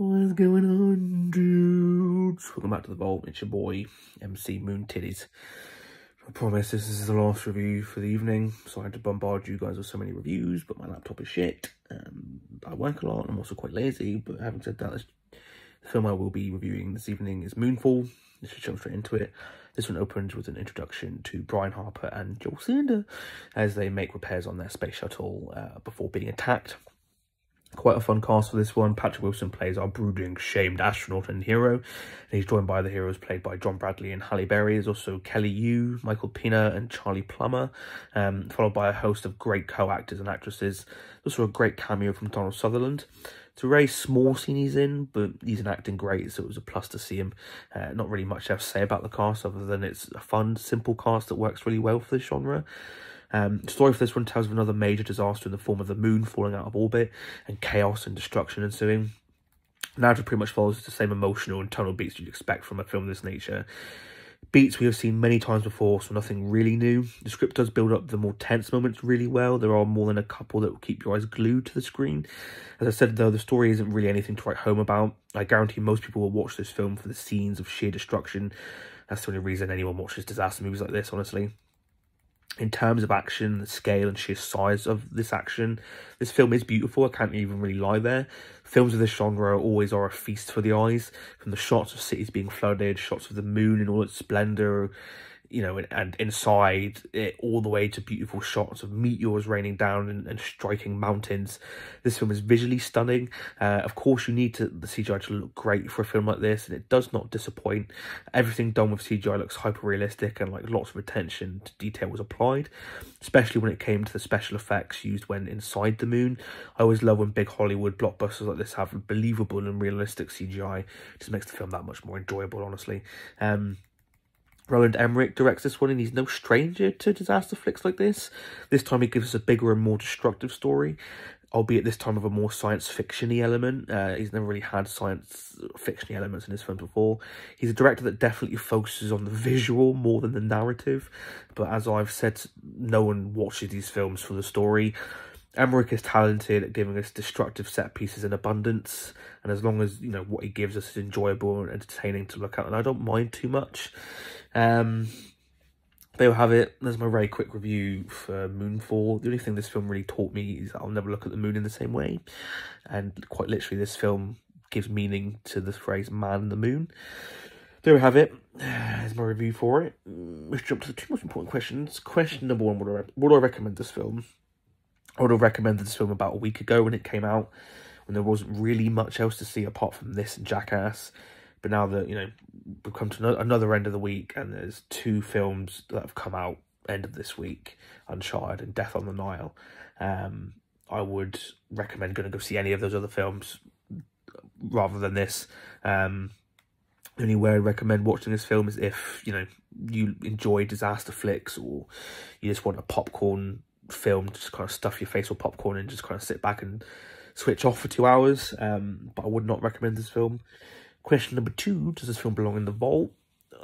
What's going on, dudes? Welcome back to the vault. It's your boy, MC Moon Titties. I promise this is the last review for the evening. Sorry to bombard you guys with so many reviews, but my laptop is shit. I work a lot. I'm also quite lazy, but having said that, the film I will be reviewing this evening is Moonfall. Let's just jump straight into it. This one opens with an introduction to Brian Harper and Joel Sander as they make repairs on their space shuttle before being attacked. Quite a fun cast for this one. Patrick Wilson plays our brooding, shamed astronaut and hero. And he's joined by the heroes played by John Bradley and Halle Berry. There's also Kelly Yu, Michael Pena and Charlie Plummer, followed by a host of great co-actors and actresses. There's also a great cameo from Donald Sutherland. It's a very small scene he's in, but he's acting great, so it was a plus to see him. Not really much else to say about the cast other than it's a fun, simple cast that works really well for this genre. The story for this one tells of another major disaster in the form of the moon falling out of orbit and chaos and destruction ensuing. The narrative pretty much follows the same emotional and tonal beats you'd expect from a film of this nature. Beats we have seen many times before, so nothing really new. The script does build up the more tense moments really well. There are more than a couple that will keep your eyes glued to the screen. As I said though, the story isn't really anything to write home about. I guarantee most people will watch this film for the scenes of sheer destruction. That's the only reason anyone watches disaster movies like this, honestly. In terms of action, the scale and sheer size of this action, this film is beautiful. I can't even really lie there. Films of this genre always are a feast for the eyes. From the shots of cities being flooded, shots of the moon in all its splendour, you know, and inside it, all the way to beautiful shots of meteors raining down and striking mountains. This film is visually stunning. Of course, you need the CGI to look great for a film like this, and it does not disappoint. Everything done with CGI looks hyper-realistic, and like lots of attention to detail was applied, especially when it came to the special effects used when inside the moon. I always love when big Hollywood blockbusters like this have believable and realistic CGI. It just makes the film that much more enjoyable, honestly. Roland Emmerich directs this one, and he's no stranger to disaster flicks like this. This time he gives us a bigger and more destructive story, albeit this time with a more science fiction-y element. He's never really had science fiction-y elements in his films before. He's a director that definitely focuses on the visual more than the narrative, but as I've said, no one watches these films for the story. Emmerich is talented at giving us destructive set pieces in abundance, and as long as, you know, what he gives us is enjoyable and entertaining to look at, and I don't mind too much. There you have it. There's my very quick review for Moonfall. The only thing this film really taught me is that I'll never look at the moon in the same way, and quite literally this film gives meaning to the phrase man in the moon. There we have it. There's my review for it. Let's jump to the two most important questions. Question number one, would I recommend this film? I would have recommended this film about a week ago when it came out, when there wasn't really much else to see apart from this and Jackass. But now that, you know, we've come to another end of the week and there's two films that have come out end of this week, Uncharted and Death on the Nile, I would recommend going to go see any of those other films rather than this. The only way I recommend watching this film is if, you know, you enjoy disaster flicks or you just want a popcorn film to just kind of stuff your face with popcorn and just kind of sit back and switch off for 2 hours. But I would not recommend this film. Question number two, does this film belong in the vault?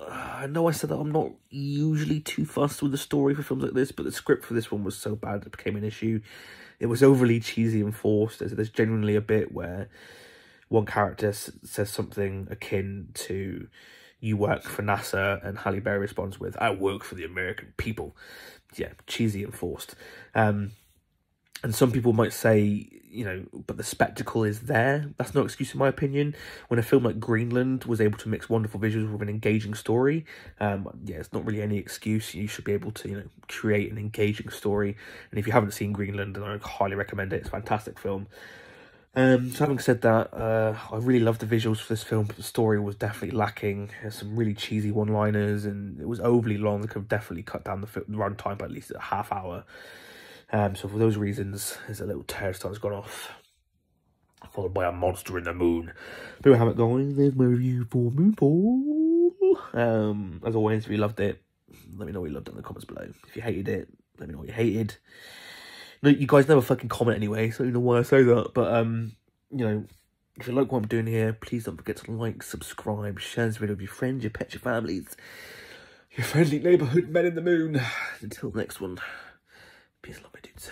I know I said that I'm not usually too fussed with the story for films like this, but the script for this one was so bad it became an issue. It was overly cheesy and forced. There's genuinely a bit where one character says something akin to, "You work for NASA," and Halle Berry responds with, "I work for the American people." Yeah, cheesy and forced. And some people might say, you know, but the spectacle is there. That's no excuse in my opinion. When a film like Greenland was able to mix wonderful visuals with an engaging story, yeah, it's not really any excuse. You should be able to, you know, create an engaging story. And if you haven't seen Greenland, then I highly recommend it. It's a fantastic film. So having said that, I really loved the visuals for this film, but the story was definitely lacking. There's some really cheesy one-liners, and it was overly long. They could have definitely cut down the runtime by at least a half hour. So for those reasons, there's a little turnstile has gone off, followed by a monster in the moon. There we have it, guys. There's my review for Moonfall. As always, if you loved it, let me know what you loved in the comments below. If you hated it, let me know what you hated. No, you guys never fucking comment anyway, so I don't know why I say that. But, you know, if you like what I'm doing here, please don't forget to like, subscribe, share this video with your friends, your pets, your families, your friendly neighbourhood men in the moon. Until the next one, peace and love, my dudes.